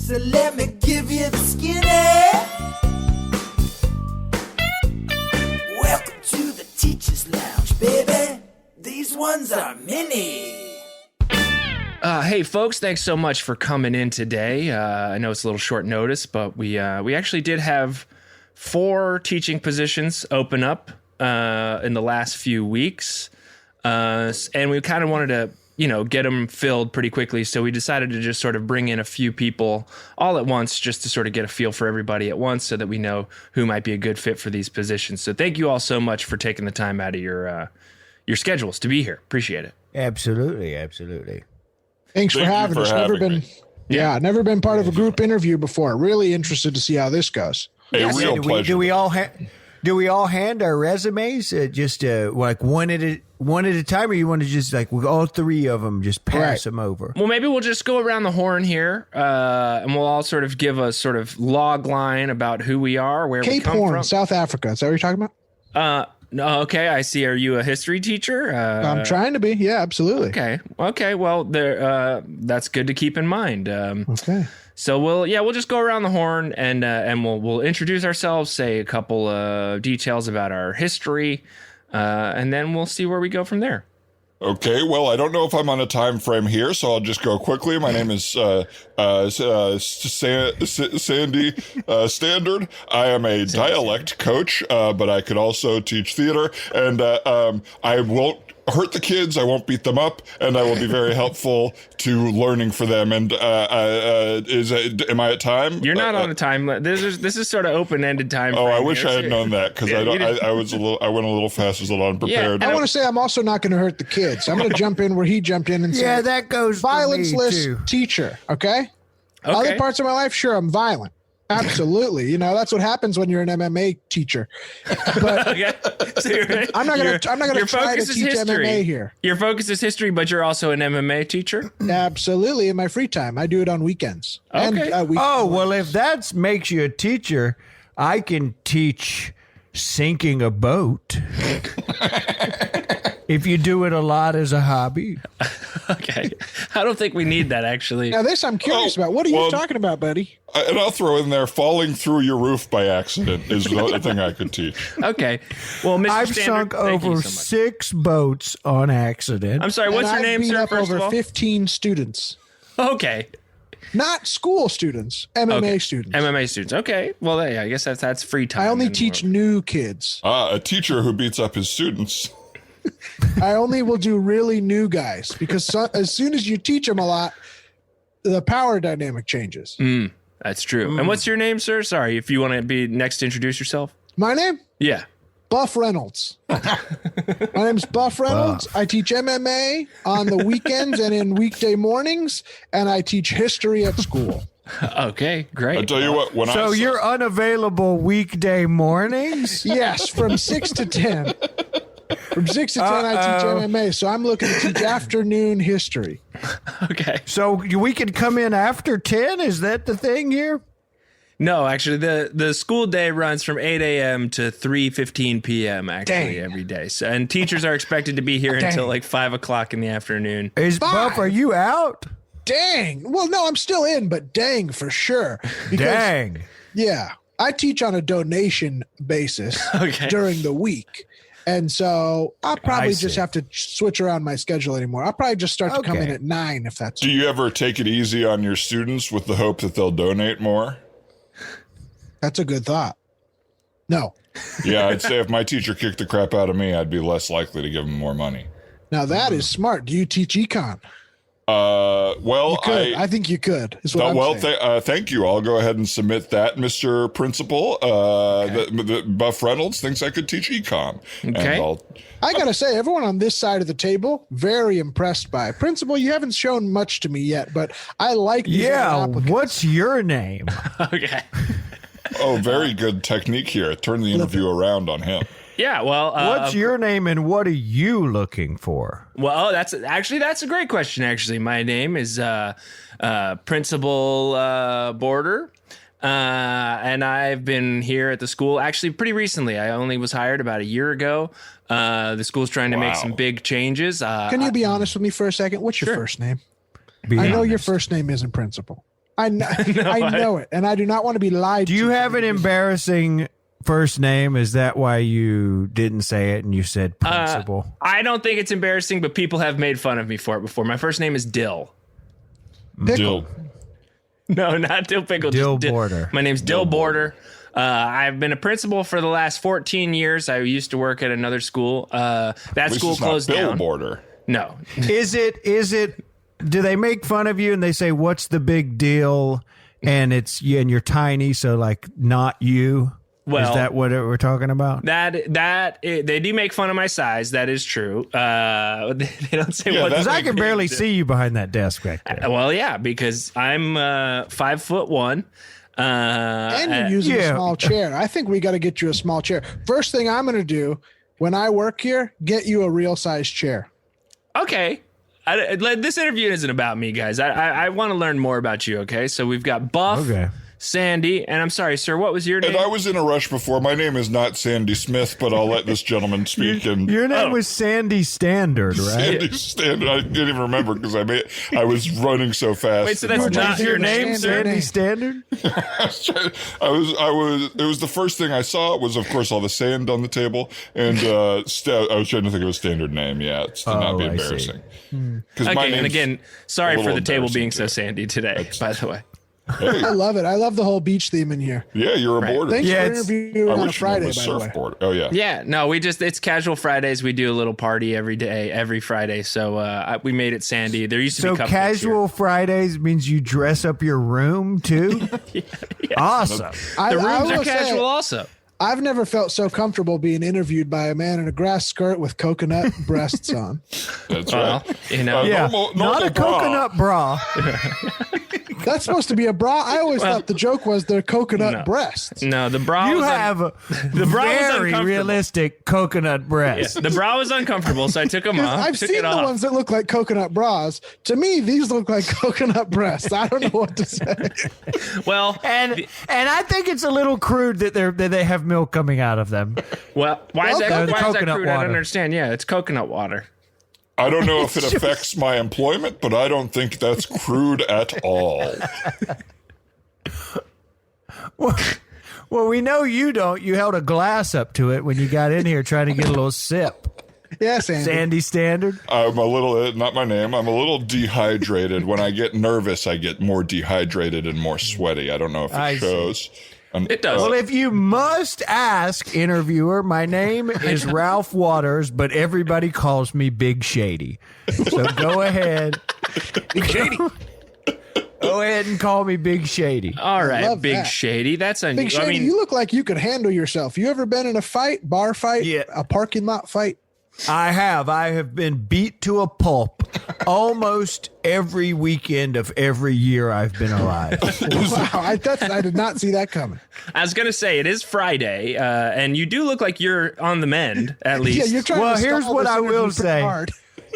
So let me give you the skinny. Welcome to the Teacher's Lounge, baby. These ones are mini. Hey, folks, thanks so much for coming in today. I know it's a little short notice, but we actually did have 4 teaching positions open up in the last few weeks. And we kind of wanted to, get them filled pretty quickly. So we decided to just sort of bring in a few people all at once just to sort of get a feel for everybody at once so that we know who might be a good fit for these positions. So thank you all so much for taking the time out of your schedules to be here. Appreciate it. Absolutely. Absolutely. Thanks for having us. Never been part of a group interview before. Really interested to see how this goes. A real pleasure. Do we all hand our resumes just like one at a time, or you want to just like all 3 of them just pass them over? Well, maybe we'll just go around the horn here, and we'll all sort of give a sort of log line about who we are, where we come from. South Africa. Is that what you're talking about? No, okay, I see. Are you a history teacher? I'm trying to be. Yeah, absolutely. Okay. Well, that's good to keep in mind. Okay. So we'll just go around the horn and we'll introduce ourselves, say a couple of details about our history, and then we'll see where we go from there. Okay, well, I don't know if I'm on a time frame here, so I'll just go quickly. My name is Sandy Standard. I am a dialect coach, but I could also teach theater, and I won't hurt the kids, I won't beat them up, and I will be very helpful to learning for them. And am I at time? You're not on a time. This is sort of open-ended time. Oh, I wish I had known that, because I went a little fast, was a little unprepared. I want to say I'm also not going to hurt the kids. I'm going to jump in where he jumped in and say, that goes violence-less teacher. Okay. Other parts of my life, sure, I'm violent. Absolutely. That's what happens when you're an MMA teacher. But so I'm not going to try to teach MMA here. Your focus is history, but you're also an MMA teacher? Absolutely. In my free time. I do it on weekends. Okay. Well, if that makes you a teacher, I can teach sinking a boat. If you do it a lot as a hobby. Okay. I don't think we need that, actually. Now, this I'm curious about. What are you talking about, buddy? And I'll throw in there, falling through your roof by accident is the other thing I could teach. Okay. Well, Mr. I've Standard, sunk over 6 boats on accident. I'm sorry, what's your name, sir, I've beat up first of over all? 15 students. Okay. Not school students, MMA students. MMA students. Okay. Well, yeah, I guess that's free time. I only teach new kids. A teacher who beats up his students. I only will do really new guys because as soon as you teach them a lot, the power dynamic changes. That's true. And what's your name, sir? Sorry, if you want to be next to introduce yourself. My name? Yeah. Buff Reynolds. My name's Buff Reynolds. I teach MMA on the weekends and in weekday mornings, and I teach history at school. Okay, great. I tell you what, you're unavailable weekday mornings? Yes, from 6 to 10. From 6 to 10, I teach MMA, so I'm looking to teach afternoon history. Okay. So we could come in after 10? Is that the thing here? No, actually, the school day runs from 8 a.m. to 3:15 p.m. actually every day. So, and teachers are expected to be here until like 5 o'clock in the afternoon. Buff, are you out? Dang. Well, no, I'm still in, but dang for sure. Dang. Yeah. I teach on a donation basis during the week. And so I'll probably just have to switch around my schedule anymore. I'll probably just start to come in at 9 if that's Do you ever take it easy on your students with the hope that they'll donate more? That's a good thought. No. Yeah, I'd say if my teacher kicked the crap out of me, I'd be less likely to give him more money. Now that is smart. Do you teach econ? Well, you could. I think you could. Is what I'm saying. Thank you. I'll go ahead and submit that, Mr. Principal. The Buff Reynolds thinks I could teach econ. Okay. I gotta say, everyone on this side of the table, very impressed by it. Principal. You haven't shown much to me yet, but I like these applicants. What's your name? Okay. Oh, very good technique here. Turn the interview around on him. Yeah, well... what's your name and what are you looking for? Well, that's a great question, actually. My name is Principal Border, and I've been here at the school actually pretty recently. I only was hired about a year ago. The school's trying to make some big changes. Can you be honest with me for a second? What's your first name? I know your first name isn't Principal. I know it, and I do not want to be lied to. Do you have an embarrassing first name? Is that why you didn't say it and you said principal? I don't think it's embarrassing, but people have made fun of me for it before. My first name is Dill. Dill. No, not Dill Pickle. Dill just Border. My name's Dill Border. I've been a principal for the last 14 years. I used to work at another school. That school closed Bill down. Border. No. Is it? Do they make fun of you and they say, "What's the big deal?" And you're tiny, so like not you. Well, is that what we're talking about? They do make fun of my size. That is true. They don't say what. Because I can barely see you behind that desk back there. Well, yeah, because I'm 5'1". And you're using a small chair. I think we got to get you a small chair. First thing I'm going to do when I work here, get you a real size chair. Okay. This interview isn't about me, guys. I want to learn more about you, okay? So we've got Buff, Sandy, and I'm sorry, sir, what was your name? And I was in a rush before. My name is not Sandy Smith, but I'll let this gentleman speak. Your name was Sandy Standard, right? Sandy Standard. I didn't even remember because I was running so fast. Wait, so that's not your name, Sandy Standard? I was. It was the first thing I saw was, of course, all the sand on the table, and I was trying to think of a standard name. Yeah, it's to not be embarrassing. Okay, and again, sorry for the table being so sandy today, by the way. Hey. I love it. I love the whole beach theme in here. Yeah, you're a boarder. Thanks for interviewing on a Friday, by the way. Oh, yeah. Yeah, no, it's casual Fridays. We do a little party every Friday. So we made it sandy. There used to be cupcakes casual here. Fridays means you dress up your room too? Yes. Awesome. The rooms are casual also. I've never felt so comfortable being interviewed by a man in a grass skirt with coconut breasts on. That's right. Normal not a coconut bra. That's supposed to be a bra. I always thought the joke was they're coconut breasts. No, the bra. You have the very realistic coconut breasts. Yeah, the bra was uncomfortable, so I took them off. I've seen the ones that look like coconut bras. To me, these look like coconut breasts. I don't know what to say. Well, and I think it's a little crude that they have milk coming out of them. Well, why is that crude? Water. I don't understand. Yeah, it's coconut water. I don't know if it affects my employment, but I don't think that's crude at all. Well, we know you don't. You held a glass up to it when you got in here trying to get a little sip. Yes, Andy. Sandy Standard. I'm a little, not my name, I'm a little dehydrated. When I get nervous, I get more dehydrated and more sweaty. I don't know if it shows. It does. Well, if you must ask, interviewer, my name is Ralph Waters, but everybody calls me Big Shady. So go ahead. Big Shady. Go ahead and call me Big Shady. All right, Big Shady. That's Big Shady, I mean, you look like you could handle yourself. You ever been in a fight, bar fight, a parking lot fight? I have. I have been beat to a pulp almost every weekend of every year I've been alive. Wow, I did not see that coming. I was going to say, it is Friday, and you do look like you're on the mend, at least. Yeah, you're trying well, to here's what I will say. Hard.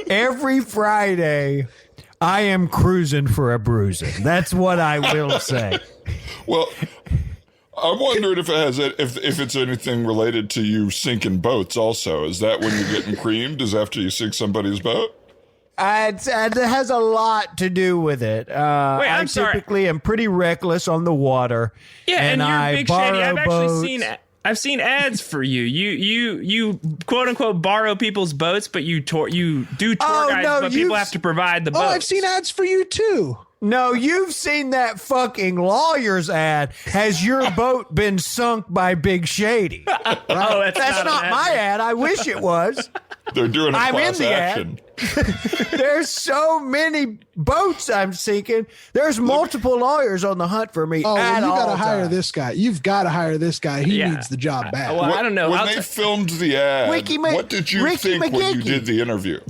Every Friday, I am cruising for a bruising. That's what I will say. Well, I'm wondering if it has if it's anything related to you sinking boats. Also, is that when you're getting creamed? Is after you sink somebody's boat? It has a lot to do with it. I typically am pretty reckless on the water. Yeah, and you're I Big borrow Shady. boats. I've seen ads for you. You quote unquote borrow people's boats, but you do tour guides, but people have to provide the boats. Oh, I've seen ads for you too. No, you've seen that fucking lawyer's ad. Has your boat been sunk by Big Shady? Oh, that's not my ad. I wish it was. They're doing a I'm in class the action. There's so many boats I'm sinking. There's multiple lawyers on the hunt for me. Oh, well, you got to time. hire this guy. You've got to hire this guy. He needs the job bad. Well, I don't know. When they filmed the ad, what did you think when you did the interview?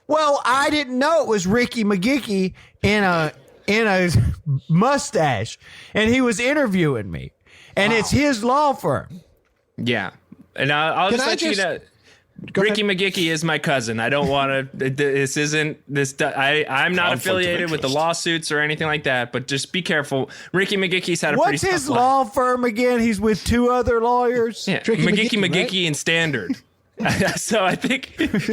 Well, I didn't know it was Ricky McGickey in a mustache, and he was interviewing me, and it's his law firm. Yeah, and I'll just let you know. Ricky McGickey is my cousin. I don't want to. This isn't this. I'm not affiliated with the lawsuits or anything like that. But just be careful. Ricky McGickey's had a pretty. What's his law firm again? He's with two other lawyers. Yeah, McGickey and Standard. So I think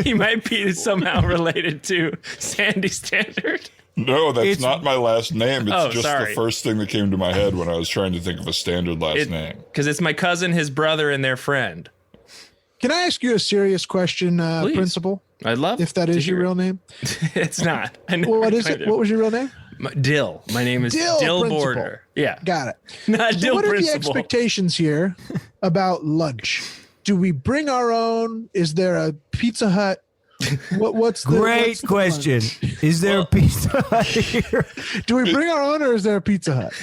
he might be somehow related to Sandy Standard. No, that's not my last name. It's sorry. the first thing that came to my head when I was trying to think of a standard last name. Because it's my cousin, his brother, and their friend. Can I ask you a serious question, Principal? I'd love if that is your real name. It's not. Well, what is it? What was your real name? Dill. My name is Dill Border. Yeah. Got it. Not Dill What are Principal. the expectations here about lunch? Do we bring our own? Is there a Pizza Hut? What's the Great question? Is there a Pizza Hut here? Do we bring our own, or is there a Pizza Hut?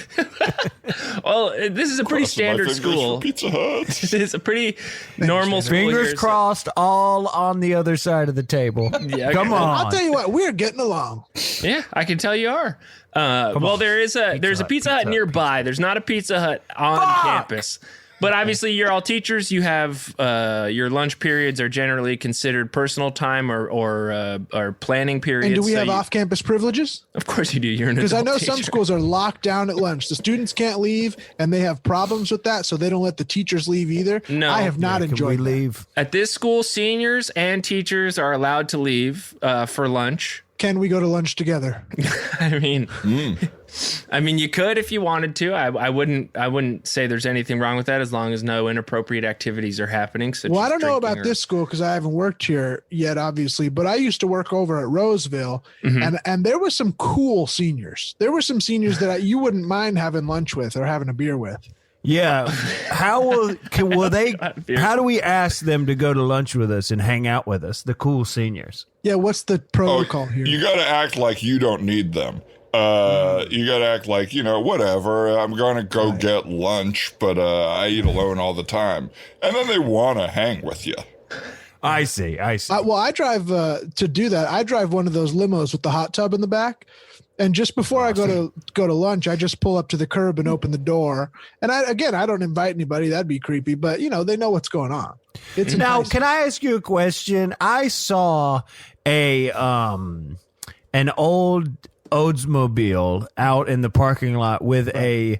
Well, this is a pretty standard school. Pizza Hut. It's a pretty normal school. Fingers here, crossed, all on the other side of the table. Yeah, Come on. I'll tell you what, we're getting along. Yeah, I can tell you are. Well, there's a Pizza Hut nearby. There's not a Pizza Hut on campus. But obviously, you're all teachers. You have your lunch periods are generally considered personal time or planning periods. And do we have off-campus privileges? Of course you do. You're an because I know teacher. some schools are locked down at lunch. The students can't leave, and they have problems with that, so they don't let the teachers leave either. No, I have not enjoyed that. Leave? At this school, seniors and teachers are allowed to leave for lunch. Can we go to lunch together? I mean, you could if you wanted to. I wouldn't say there's anything wrong with that as long as no inappropriate activities are happening. Well, I don't know about this school because I haven't worked here yet, obviously. But I used to work over at Roseville, and there were some cool seniors. There were some seniors that you wouldn't mind having lunch with or having a beer with. Yeah. How do we ask them to go to lunch with us and hang out with us, the cool seniors? Yeah, what's the protocol here? You got to act like you don't need them. You got to act like, whatever. I'm going to go get lunch, but I eat alone all the time. And then they want to hang with you. I see. Well, I drive to do that. I drive one of those limos with the hot tub in the back. And just before I go to lunch, I just pull up to the curb and open the door. And I don't invite anybody. That'd be creepy. But, they know what's going on. It's now, can I ask you a question? I saw an old Oldsmobile out in the parking lot with a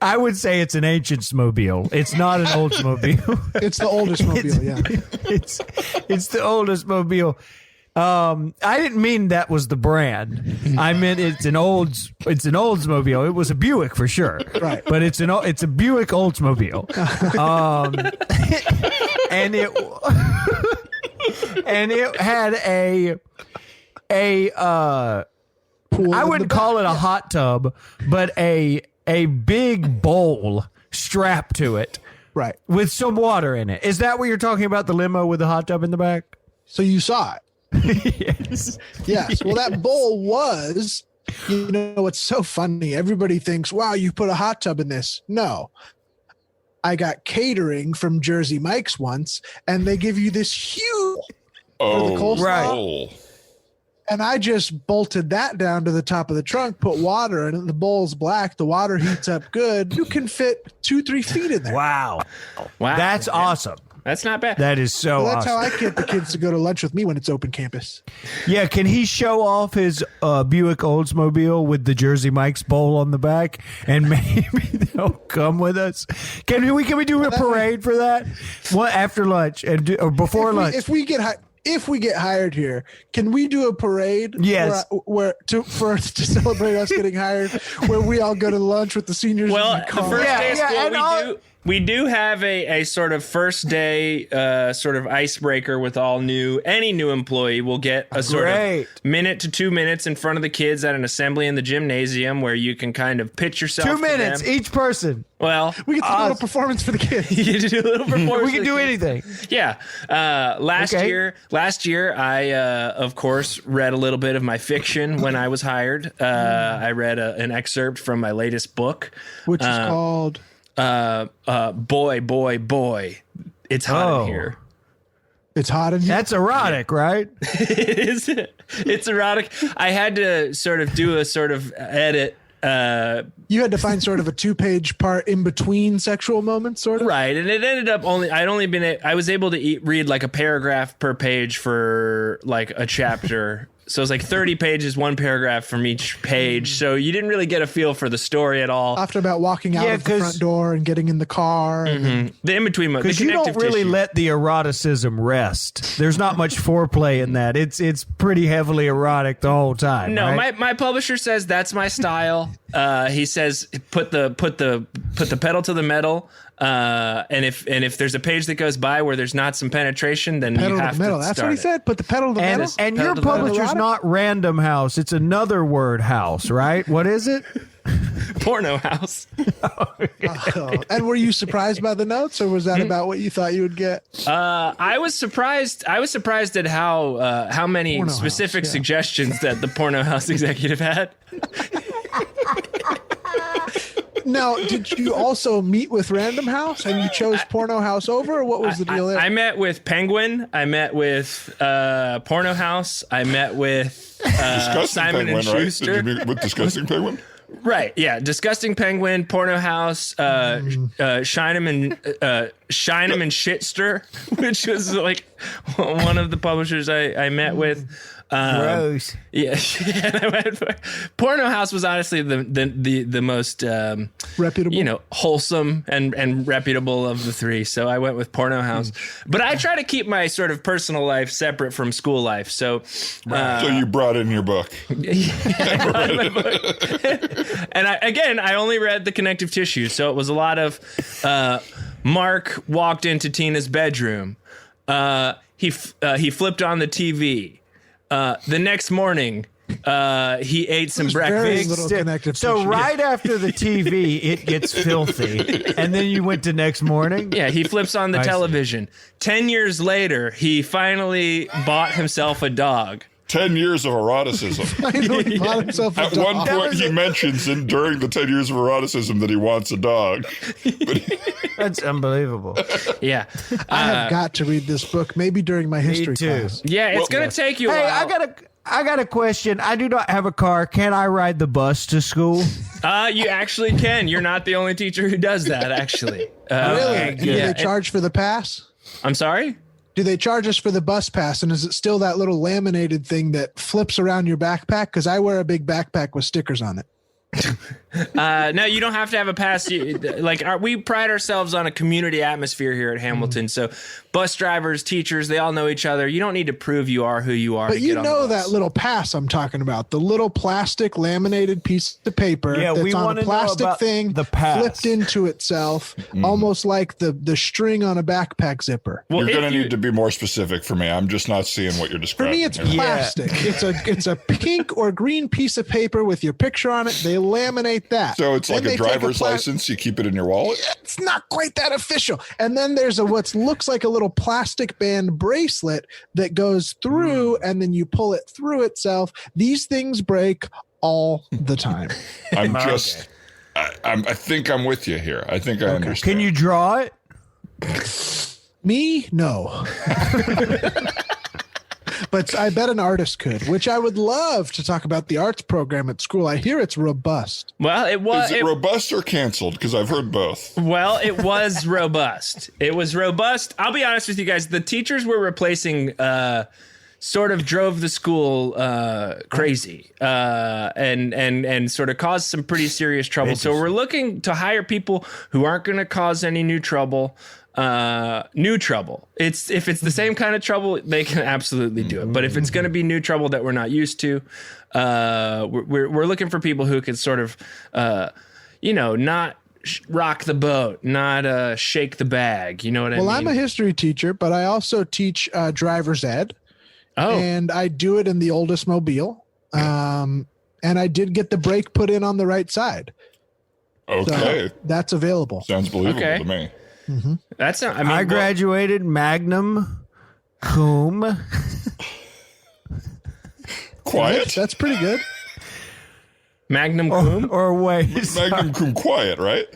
I would say it's an ancient mobile. It's not an Oldsmobile. It's the oldest mobile, yeah. It's the oldest mobile. I didn't mean that was the brand. I meant it's an Oldsmobile. It was a Buick for sure, right? But it's a Buick Oldsmobile, and it had I wouldn't call it a hot tub, but a big bowl strapped to it, right, with some water in it. Is that what you're talking about? The limo with the hot tub in the back? So you saw it. Yes. Well, that bowl was, it's so funny. Everybody thinks, wow, you put a hot tub in this. No, I got catering from Jersey Mike's once, and they give you this huge for the coleslaw. Right. And I just bolted that down to the top of the trunk, put water in it. The bowl's black. The water heats up good. You can fit 2-3 feet in there. Wow. That's awesome. That's not bad. That is so that's awesome. how I get the kids to go to lunch with me when it's open campus. Yeah, can he show off his Buick Oldsmobile with the Jersey Mike's bowl on the back, and maybe they'll come with us? Can we do a parade for that? What, after lunch or before lunch? If we get hired here, can we do a parade? Yes. To celebrate us getting hired, where we all go to lunch with the seniors. Well, in the car. the first day of school, we do have a sort of first day sort of icebreaker with any new employee will get a sort of minute to 2 minutes in front of the kids at an assembly in the gymnasium where you can kind of pitch yourself. 2 minutes each person. Well, we get to do a little performance for the kids. You get to do a little performance. We can do anything. Yeah. Last year, I of course read a little bit of my fiction when I was hired. I read an excerpt from my latest book, which is called Boy, Boy, Boy. It's hot in here. It's hot in here. That's erotic, right? It is. It's erotic. I had to sort of do a sort of edit. You had to find sort of a 2-page part in between sexual moments, sort of. Right, and it ended up I was able to read like a paragraph per page for like a chapter. So it's like 30 pages, one paragraph from each page. So you didn't really get a feel for the story at all. After about walking out Yeah, of the 'cause- front door and getting in the car. And The in-between, the Because you connective don't really tissue. let the eroticism rest. There's not much foreplay in that. It's pretty heavily erotic the whole time. No, right? my publisher says that's my style. He says put the pedal to the metal. And if there's a page that goes by where there's not some penetration, then pedal you to have the metal. to That's start what he it. said. Put the pedal to the metal. And Pedal your to the metal. publisher's not Random House. It's another word house, right? What is it? Porno House. Oh, and were you surprised by the notes, or was that about what you thought you would get? I was surprised at how many Porno House, specific yeah. suggestions that the Porno House executive had. Now, did you also meet with Random House and you chose Porno House over, or what was the deal there? I met with Penguin. I met with Porno House. I met with Disgusting Simon Penguin, and right? Schuster. Did you meet with Disgusting Penguin? Right, yeah. Disgusting Penguin, Porno House, Shine'em and Shitster, which was like one of the publishers I met with. Gross. Yeah, and I went for, Porno House was honestly the most Reputable. wholesome and reputable of the three. So I went with Porno House. But I try to keep my sort of personal life separate from school life. So So you brought in your book. and I only read the connective tissue, so it was a lot of Mark walked into Tina's bedroom. He flipped on the TV. The next morning, he ate some Very breakfast. little connective So tissue. right after the TV, it gets filthy, and then you went to next morning. Yeah, he flips on the I see. television. 10 years later, he finally bought himself a dog. 10 years of eroticism. Finally bought himself a At dog. one point, he mentions during the 10 years of eroticism that he wants a dog. That's unbelievable. Yeah. I have got to read this book, maybe during my history too. class. Yeah, it's going to take you a Hey, while. I got a question. I do not have a car. Can I ride the bus to school? You actually can. You're not the only teacher who does that, actually. Really? And do yeah. they charge for the pass? I'm sorry? Do they charge us for the bus pass? And is it still that little laminated thing that flips around your backpack? Because I wear a big backpack with stickers on it. No, you don't have to have a pass. We pride ourselves on a community atmosphere here at Hamilton. So bus drivers, teachers, they all know each other. You don't need to prove you are who you are. But to you get on the know bus. that little pass I'm talking about, the little plastic laminated piece of paper Yeah, we that's on wanna a know plastic about thing the pass. flipped into itself, almost like the string on a backpack zipper. Well, You're if going to you- need to be more specific for me. I'm just not seeing what you're For describing. me, it's here. plastic. It's a pink or green piece of paper with your picture on it. They laminate that. So it's Then like they a take driver's pla- license. You keep it in your wallet. It's not quite that official. And then there's what looks like a little plastic band bracelet that goes through, and then you pull it through itself. These things break all the time. I'm just. I think I'm with you here. I think I understand. Can you draw it? Me, no. But I bet an artist could, which I would love to talk about the arts program at school. I hear it's robust. Well, it was Is it robust or canceled? Because I've heard both. it was robust. It was robust. I'll be honest with you guys. The teachers we're replacing sort of drove the school crazy and sort of caused some pretty serious trouble. So we're looking to hire people who aren't going to cause any new trouble. If it's the same kind of trouble, they can absolutely do it. But if it's going to be new trouble that we're not used to, we're looking for people who can sort of, not rock the boat, not shake the bag. You know what I mean? Well, I'm a history teacher, but I also teach driver's ed. Oh, And I do it in the oldest mobile. And I did get the brake put in on the right side. So Okay. that's available. Sounds believable Okay. to me. that's not. I graduated magnum cum. Quiet. That's pretty good. Magnum cum. Or wait, Magnum cum quiet, right?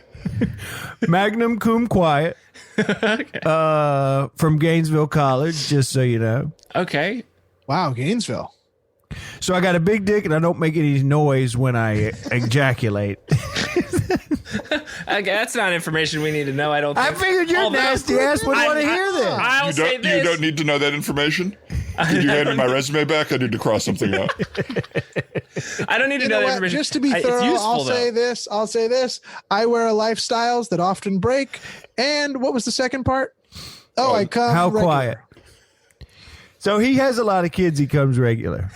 magnum cum quiet. From Gainesville College, just so you know. Okay. Wow, Gainesville. So I got a big dick and I don't make any noise when I ejaculate. Okay, that's not information we need to know. I don't. I think. figured your Although- nasty ass would want to hear this. I'll say You this. don't need to know that information. Could you hand me my resume back? I need to cross something out. I don't need to You know know the what? information. Just to be It's thorough, useful, I'll though. say this. I wear lifestyles that often break. And what was the second part? Oh, I come How regular. quiet. So he has a lot of kids. He comes regular.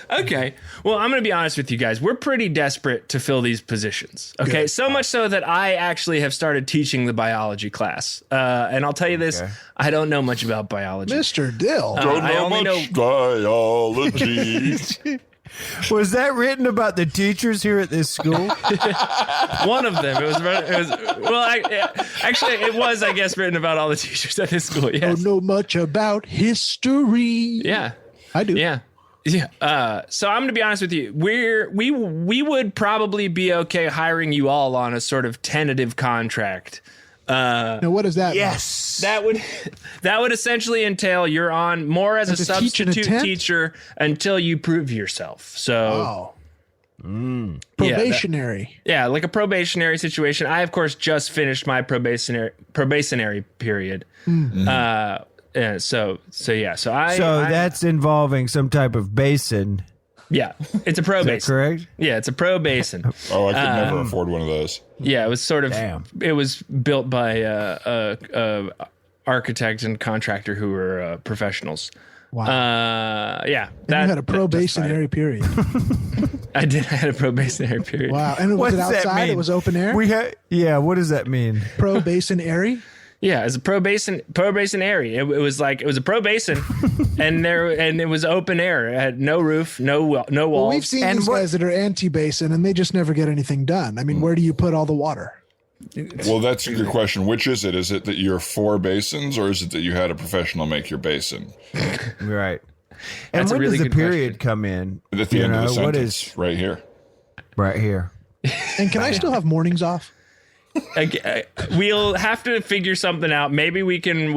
Okay. Well, I'm going to be honest with you guys. We're pretty desperate to fill these positions. Okay. Good. So much so that I actually have started teaching the biology class. And I'll tell you this, Okay. I don't know much about biology. Mr. Dill. Don't I know only much biology. Was that written about the teachers here at this school? One of them. It was actually, it was, I guess, written about all the teachers at this school. Yes. Don't know much about history. Yeah. I do. Yeah. Yeah. So I'm going to be honest with you. We would probably be okay hiring you all on a sort of tentative contract. Now, what does that mean? Yes. That would essentially entail you're on more as a to teach in a substitute tent? teacher until you prove yourself. So Oh. Probationary. yeah, like a probationary situation. I of course just finished my probationary period. Yeah, so I So I- that's involving some type of basin. yeah, it's a pro Is that basin. correct? Yeah, it's a pro basin. Oh, I could never afford one of those. Yeah, it was sort of. Damn. It was built by a architect and contractor who were professionals. Wow. Yeah, And you had a probationary period. I did. I had a probationary period. Wow. And was What it does that outside? mean? It was open air? Yeah. What does that mean? Probationary? Yeah, as a probationary. It was a pro basin, and it was open air. It had no roof, no walls. Well, we've seen And these what- guys that are anti-basin, and they just never get anything done. I mean, where do you put all the water? Well, that's a good question. Which is it? Is it that you're for basins, or is it that you had a professional make your basin? Right. And That's a when really does the good period come in? At the You end of the know, sentence, what is right here. right here? And can I still have mornings off? We'll have to figure something out. Maybe we can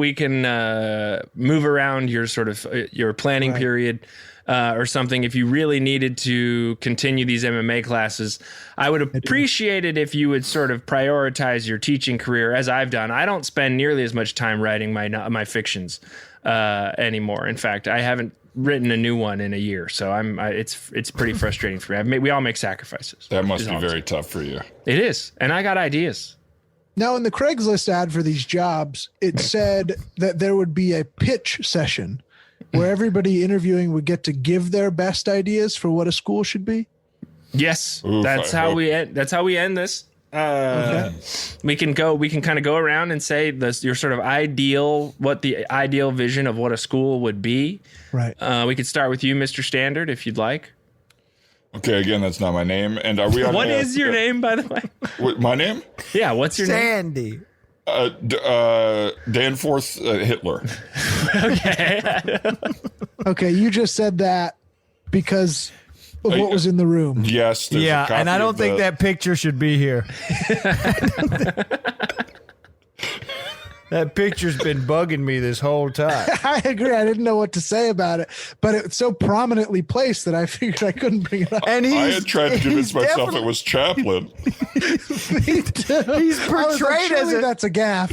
move around your sort of your planning period or something. If you really needed to continue these MMA classes, I would appreciate it if you would sort of prioritize your teaching career, as I've done. I don't spend nearly as much time writing my fictions anymore. In fact, I haven't written a new one in a year, so it's pretty frustrating for me. We all make sacrifices. That must is be all I'm very tough for you. It is, and I got ideas. Now, in the Craigslist ad for these jobs, it said that there would be a pitch session where everybody interviewing would get to give their best ideas for what a school should be. Yes, Oof, that's I how hope- we end. That's how we end this. We can kind of go around and say your sort of ideal, what the ideal vision of what a school would be. Right. We could start with you, Mr. Standard, if you'd like. Okay, again, that's not my name. And are we on? What is your name, by the way? My name? Yeah, what's your name? Sandy. Danforth Hitler. Okay, you just said that because of what was in the room. Yes. there's a Yeah, copy and I don't of think the- that picture should be here. That picture's been bugging me this whole time. I agree. I didn't know what to say about it, but it's so prominently placed that I figured I couldn't bring it up. And I had tried to convince he's myself definitely- it was Chaplin. He's I was like, portrayed as surely a that's a gaff.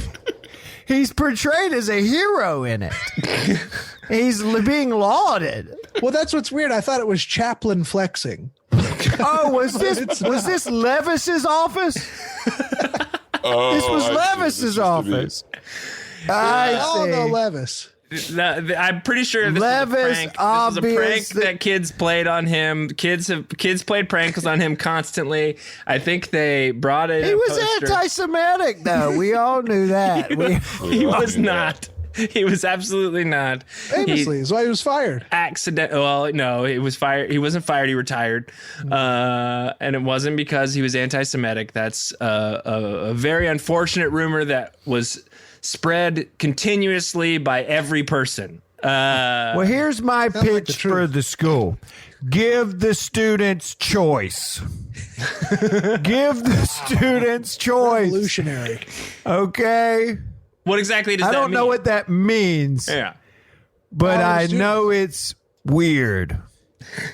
he's portrayed as a hero in it. He's being lauded. Well, that's what's weird. I thought it was Chaplin flexing. Oh, was this Levis's office? Oh, This was I see. This Levis's used to be- Office. I Oh, no, see. Levis. I'm pretty sure this Levis, is a prank. This is a prank obviously- that kids played on him. Kids played pranks on him constantly. I think they brought it. He was anti-Semitic, though. We all knew that. He was not. He was absolutely not. Famously, is why he was fired. Well, no, he was fired. He wasn't fired. He retired, and it wasn't because he was anti-Semitic. That's a very unfortunate rumor that was spread continuously by every person. Well, here's my like the pitch truth. for the school. Give the students choice. Give the students choice. Revolutionary. Okay? What exactly does I that don't mean? know what that means, Yeah. but Oh, I students. know it's weird.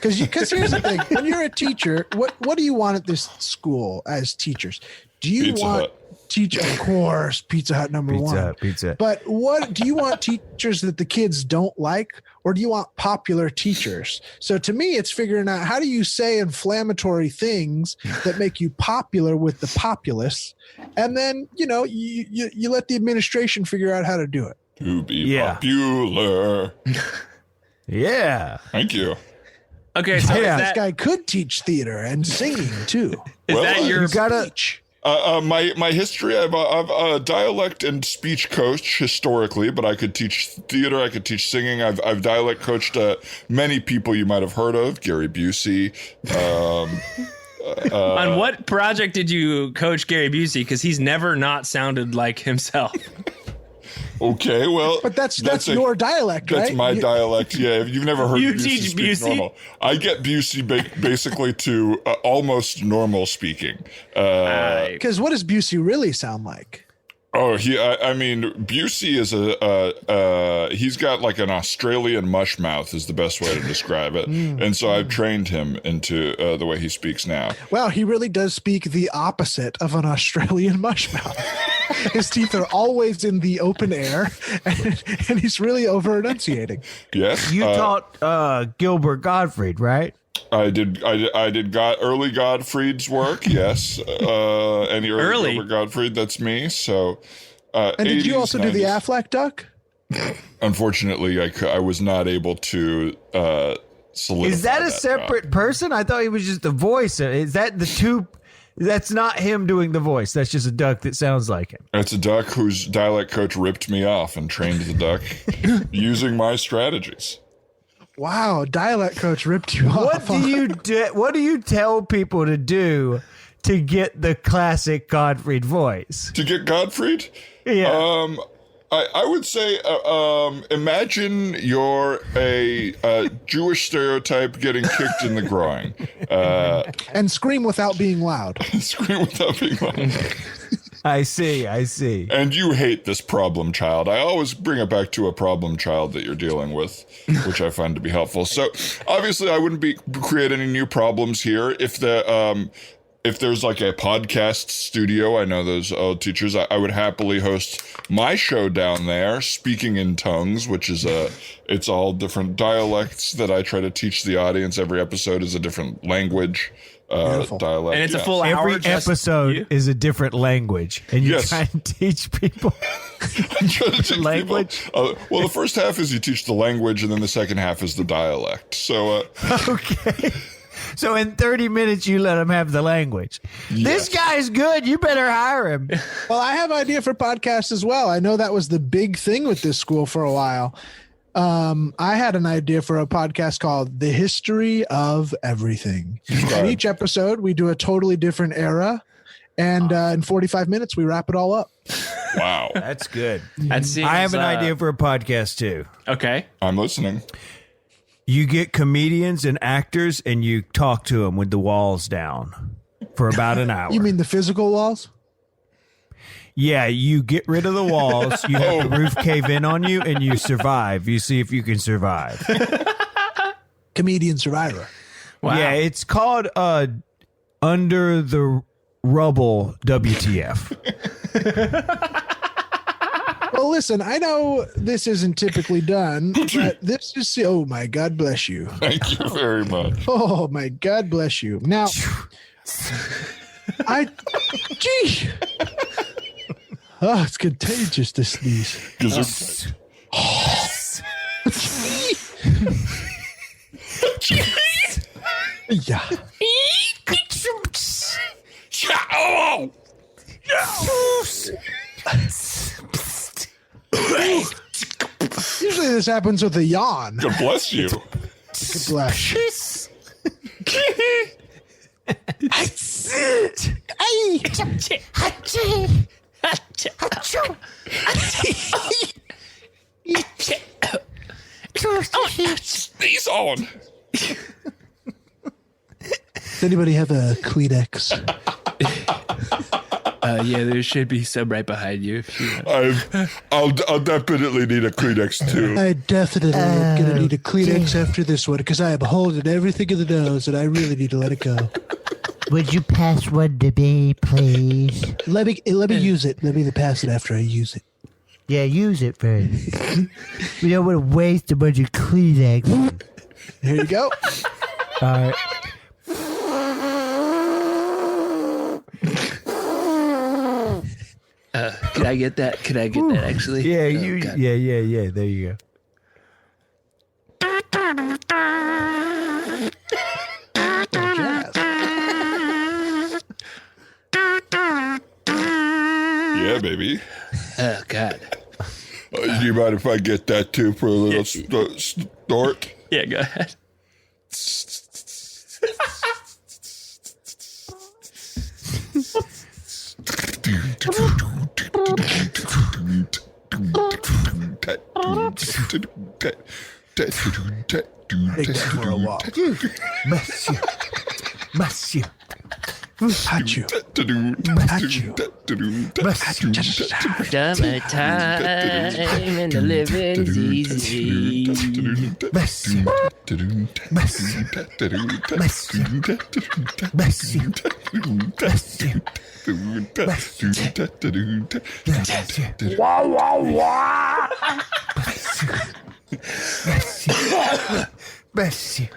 Because here's the thing: when you're a teacher, what do you want at this school as teachers? Do you Pizza want Hut. teach, of course, Pizza Hut number one. Pizza. But what do you want teachers that the kids don't like, or do you want popular teachers? So to me, it's figuring out how do you say inflammatory things that make you popular with the populace, and then you let the administration figure out how to do it. To be popular. Yeah. Thank you. Okay, so Yeah. This guy could teach theater and singing too. is Well, that your You gotta. Speech. My history, I've a dialect and speech coach historically, but I could teach theater, I could teach singing. I've dialect coached many people you might have heard of, Gary Busey. on what project did you coach Gary Busey? Because he's never not sounded like himself. Okay, well, But that's your dialect, right? That's my dialect. Yeah, if you've never heard You Busey teach speak Busey? normal. I get Busey basically to almost normal speaking. Because what does Busey really sound like? Oh, I mean, Busey is he's got like an Australian mush mouth is the best way to describe it. And so I've trained him into the way he speaks now. Wow, he really does speak the opposite of an Australian mushmouth. His teeth are always in the open air, and he's really over enunciating. Yes. You taught Gilbert Gottfried, right? I did early Gottfried's work. Yes. Any early Gilbert Gottfried, that's me. So, And did you 80s, also do the 90s. Aflac duck? Unfortunately, I was not able to solidify. Is that a job. separate person? I thought he was just the voice. Is that the two? That's not him doing the voice. That's just a duck that sounds like him. It's a duck whose dialect coach ripped me off and trained the duck using my strategies. Wow, dialect coach ripped you off. What do you tell people to do to get the classic Gottfried voice? To get Gottfried? Yeah. I would say, imagine you're a Jewish stereotype getting kicked in the groin. And scream without being loud. Scream without being loud. I see. And you hate this problem child. I always bring it back to a problem child that you're dealing with, which I find to be helpful. So obviously I wouldn't create any new problems here. If there's like a podcast studio, I know those old teachers, I would happily host my show down there, Speaking in Tongues, which is it's all different dialects that I try to teach the audience. Every episode is a different language, dialect. And it's a full hour. Every just episode you? is a different language, and you Yes. try and teach people. I'm trying to teach language? people. Well, the first half is you teach the language, and then the second half is the dialect. So, Okay. So in 30 minutes, you let him have the language. This guy's good. You better hire him. Well, I have an idea for podcasts as well. I know that was the big thing with this school for a while. I had an idea for a podcast called The History of Everything. In each episode, we do a totally different era. And in 45 minutes, we wrap it all up. wow. That's good. That seems, I have an idea for a podcast, too. Okay. I'm listening. You get comedians and actors, and you talk to them with the walls down for about an hour. You mean the physical walls? Yeah, you get rid of the walls. You have the roof cave in on you, and you survive. You see if you can survive. Comedian Survivor. Wow. Yeah, it's called Under the Rubble WTF. Well, listen, I know this isn't typically done, but this is, oh my God bless you. Thank you very much. Oh my God bless you. Now, gee. Oh, it's contagious to sneeze. Yeah. Oh! Usually this happens with a yawn. God bless you. God bless you. Sneeze on. Does anybody have a Kleenex? Yeah, there should be some right behind you. If you I'll definitely need a Kleenex too. I definitely am going to need a Kleenex after this one because I am holding everything in the nose and I really need to let it go. Would you pass one to me, please? Let me use it. Let me pass it after I use it. Yeah, use it first. We don't want to waste a bunch of Kleenex. Here you go. All right. Could I get that? Could I get that actually? Yeah, Oh, you. God. Yeah. There you go. Jazz. Yeah, baby. Oh God. Do you mind if I get that too for a little snort? Yeah, go ahead. Take that for a walk. Monsieur. Monsieur. Hachu. Summertime and the living's easy. Monsieur. Monsieur.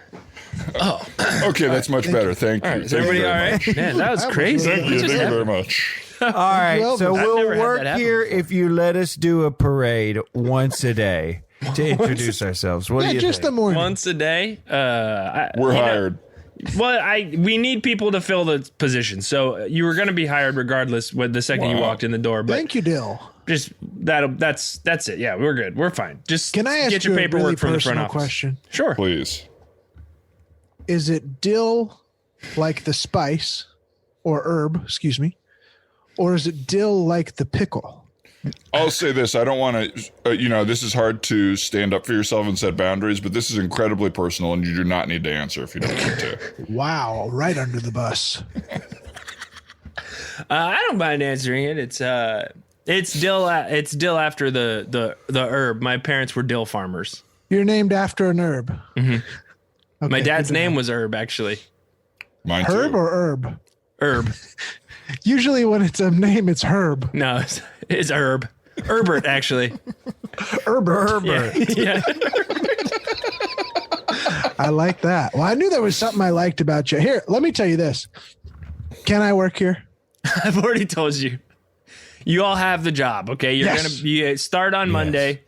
Okay, that's much better. Thank you. Is everybody all right? Man, that was crazy. Thank you. Thank you very much. All right, Well, so I've we'll never had work that happen here if you let us do a parade once a day to introduce ourselves. What do Yeah, you just the think? morning. Once a day. We're hired. Well, we need people to fill the position. So you were going to be hired regardless when the second you Wow. walked in the door. But Thank you, Dill. just that's it. Yeah, we're good. We're fine. Just Can I ask get you your a paperwork really from the front personal office. question? Sure. Please. Is it dill like the spice or herb, excuse me, or is it dill like the pickle? I'll say this. I don't want to, this is hard to stand up for yourself and set boundaries, but this is incredibly personal and you do not need to answer if you don't need to. Wow, right under the bus. I don't mind answering it. It's dill. It's dill after the herb. My parents were dill farmers. You're named after an herb. Mm-hmm. Okay, My dad's good to name know. was Herb, actually. Mine Herb too. or herb? Herb. Usually when it's a name, it's herb. No, it's Herb. Herbert, actually. Herbert. Yeah. I like that. Well, I knew there was something I liked about you. Here, let me tell you this. Can I work here? I've already told you. You all have the job, okay? You're Yes. gonna be start on Monday.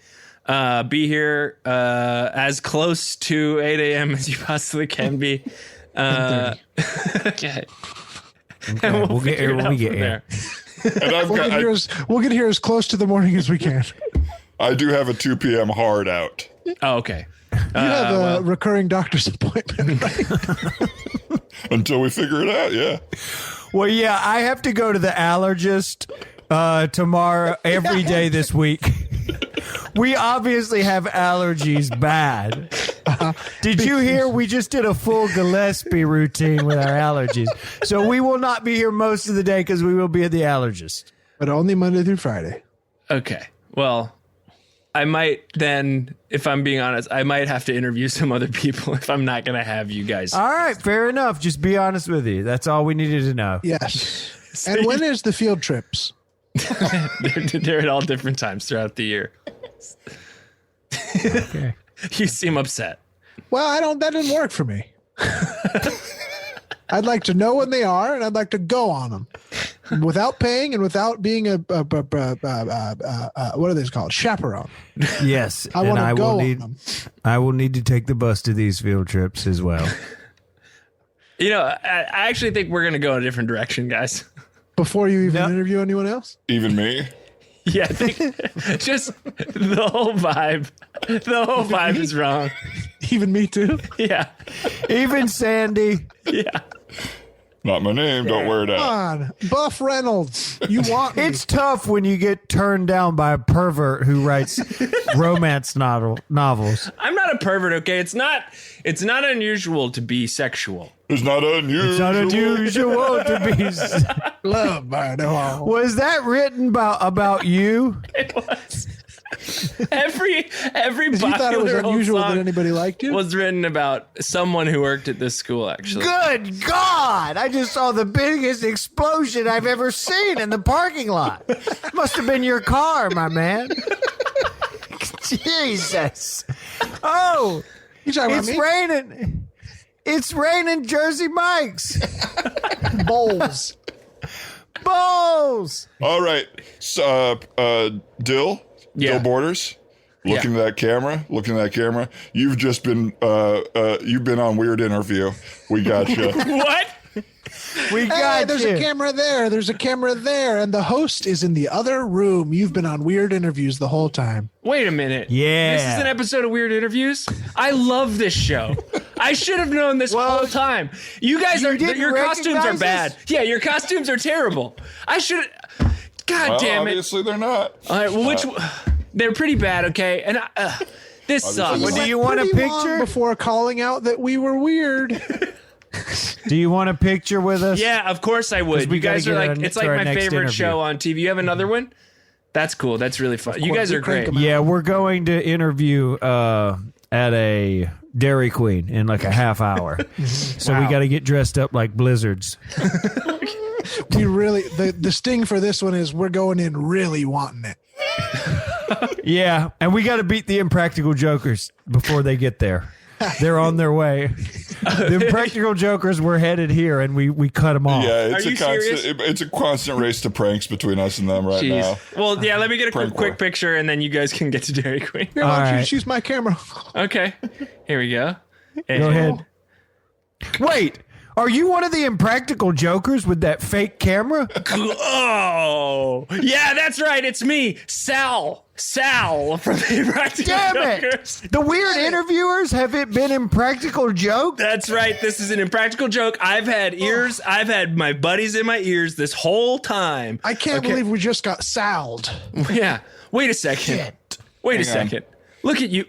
Be here as close to 8 a.m. as you possibly can be. Okay. And We'll get figure here it when out we get from here. And I've We'll get here as close to the morning as we can. I do have a 2 p.m. hard out. Oh, okay. You have a recurring doctor's appointment, right? Until we figure it out, yeah. Well, yeah, I have to go to the allergist tomorrow every day this week. We obviously have allergies bad. Did you hear we just did a full Gillespie routine with our allergies? So we will not be here most of the day because we will be at the allergist. But only Monday through Friday. Okay. Well, I might then, if I'm being honest, I might have to interview some other people if I'm not going to have you guys. All right, fair enough. Just be honest with you. That's all we needed to know. Yes. And when is the field trips? They're at all different times throughout the year. Okay. You seem upset. Well, that didn't work for me. I'd like to know when they are, and I'd like to go on them without paying and without being what are they called? Chaperone. Yes, I want to go on need. them. I will need to take the bus to these field trips as well. You know, I actually think we're going to go in a different direction, guys. Before you even No. interview anyone else? Even me. Yeah, I think just the whole vibe. The whole vibe is wrong. Even me too? Yeah. Even Sandy. Yeah. Not my name. Don't wear it Come out. on. Buff Reynolds. You want me. It's tough when you get turned down by a pervert who writes romance novels. I'm not a pervert, okay? It's not unusual to be sexual. It's not unusual. It's not unusual to be. Love by the wall. Was that written about you? It was. Every Because you thought it was popular old unusual that song anybody liked you. was written about someone who worked at this school, actually. Good God! I just saw the biggest explosion I've ever seen in the parking lot. Must have been your car, my man. Jesus. Oh, You talking about it's me? raining. It's raining Jersey Mike's. Bowls. Balls. All right. So, Dill Borders. Looking at that camera. You've just been you've been on Weird Interview. We got you. What? We Hey, got there's you. a camera there. There's a camera there. And the host is in the other room. You've been on Weird Interviews the whole time. Wait a minute. Yeah. This is an episode of Weird Interviews? I love this show. I should have known this Well, whole time. You guys you are, didn't your costumes are recognize bad. us? Yeah, your costumes are terrible. I should God Well, damn it. obviously they're not. All right, well, they're pretty bad, okay? And this sucks. Well, do you want a Pretty long picture? before calling out that we were weird? Do you want a picture with us? Yeah, of course I would. we You guys gotta are get like, our- it's to like our my next favorite interview. show on TV. You have another one? That's cool. That's really fun. You guys we are crank great. 'em out. Yeah, we're going to interview at a Dairy Queen in like a half hour. So we got to get dressed up like blizzards. We really, the sting for this one is we're going in really wanting it. Yeah, and we got to beat the Impractical Jokers before they get there. They're on their way. The Impractical Jokers were headed here, and we cut them off. Yeah, it's Are a you constant. serious? It's a constant race to pranks between us and them right Jeez. now. Well, yeah, let me get a Prank quick war. picture and then you guys can get to Dairy Queen. Here, why don't you right. just use my camera? Okay. Here we go. Go ahead. Wait, are you one of the Impractical Jokers with that fake camera? Oh, yeah, that's right. It's me, Sal. Sal from the Impractical Damn it! Jokers. The weird interviewers, have it been Impractical Joke? That's right. This is an impractical joke. I've had ears. I've had my buddies in my ears this whole time. I can't believe we just got salved. Yeah. Wait a second. Wait a Hang on. second. Look at you.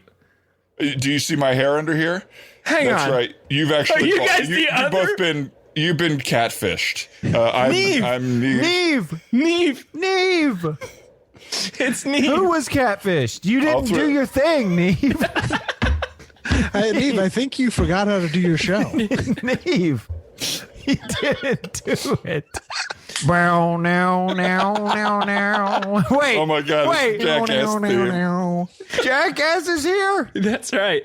Do you see my hair under here? Hang That's on. right. You've actually you guys the you've other? both been catfished. Neve. I'm Neve. Neve! Neve. Neve! It's Neve. Who was catfished? You didn't throw- do your thing, Neve. Hey, Neve, I think you forgot how to do your show. Neve. He didn't do it. Bow, now. Wait. Oh my God! Wait. It's Jackass theme. Jackass is here? That's right.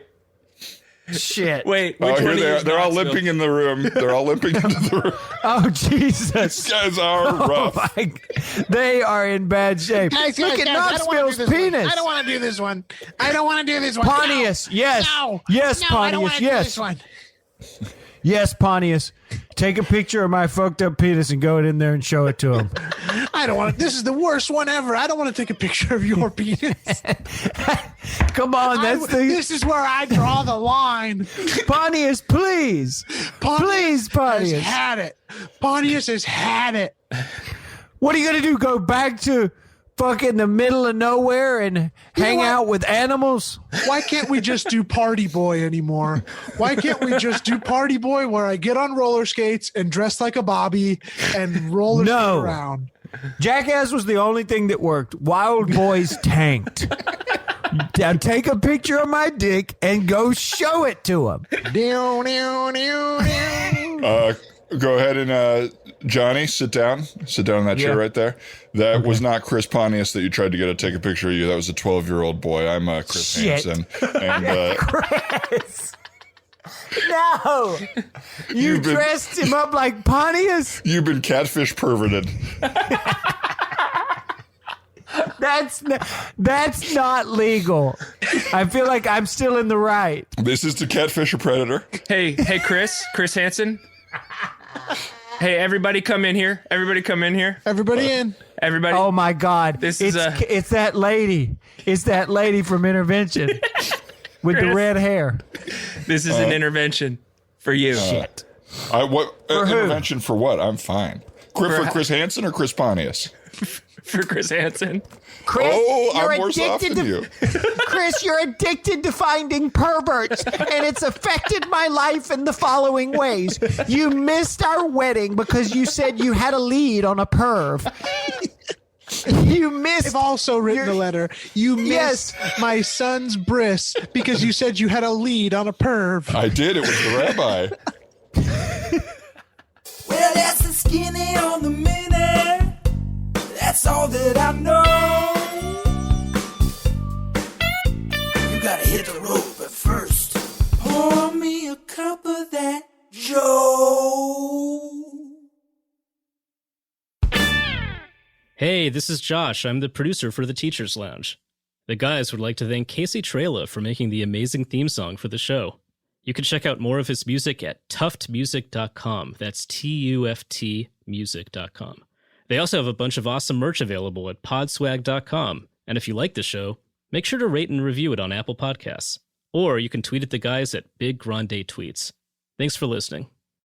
Shit. Wait. Oh, Which here one they of are. you They're all Knoxville? limping in the room. They're all limping into the room. Oh, Jesus. These guys are rough. They are in bad shape. Look at Knoxville's penis. I don't want to do this one. I don't want to do this one. Pontius, yes. No. Yes, No, I don't Pontius, want to do yes. this one. Yes, Pontius. Take a picture of my fucked up penis and go in there and show it to him. I don't want to. This is the worst one ever. I don't want to take a picture of your penis. Come on, that's the This is where I draw the line. Pontius, please. Please, Has Pontius. had it. Pontius has had it. What are you going to do? Go back to fucking the middle of nowhere and hang what? out with animals? Why can't we just do Party Boy anymore? Why can't we just do Party Boy where I get on roller skates and dress like a Bobby and roller skate No. around? Jackass was the only thing that worked. Wild Boys tanked. Now take a picture of my dick and go show it to him. Go ahead and Johnny, sit down. Sit down in that chair Yeah. right there. That was not Chris Pontius that you tried to get to take a picture of you. That was a 12-year-old boy. I'm Chris Shit. Hansen. And No. You You've been- dressed him up like Pontius? you've been catfish perverted. That's not legal. I feel like I'm still in the right. This is to catfish a predator. Hey, Chris Hansen. Hey, everybody come in here. Everybody come in here. Everybody in. Everybody. Oh my God! This is it's that lady. It's that lady from Intervention with the Chris. red hair. This is an intervention for you. Shit. What who? intervention for what? I'm fine. For Chris Hansen or Chris Pontius? For Chris Hansen. Chris, Oh, you're I'm worse off addicted than to you. Chris, you're addicted to finding perverts, and it's affected my life in the following ways. You missed our wedding because you said you had a lead on a perv. You missed. I've also written a letter. You missed Yes. my son's bris because you said you had a lead on a perv. I did. It was the rabbi. Well, that's the skinny on the mini. That's all that I know. You gotta hit the road, but first, pour me a cup of that Joe. Hey, this is Josh. I'm the producer for the Teachers Lounge. The guys would like to thank Casey Trela for making the amazing theme song for the show. You can check out more of his music at tuftmusic.com. That's TUFT music.com. They also have a bunch of awesome merch available at podswag.com. And if you like the show, make sure to rate and review it on Apple Podcasts. Or you can tweet at the guys at Big Grande Tweets. Thanks for listening.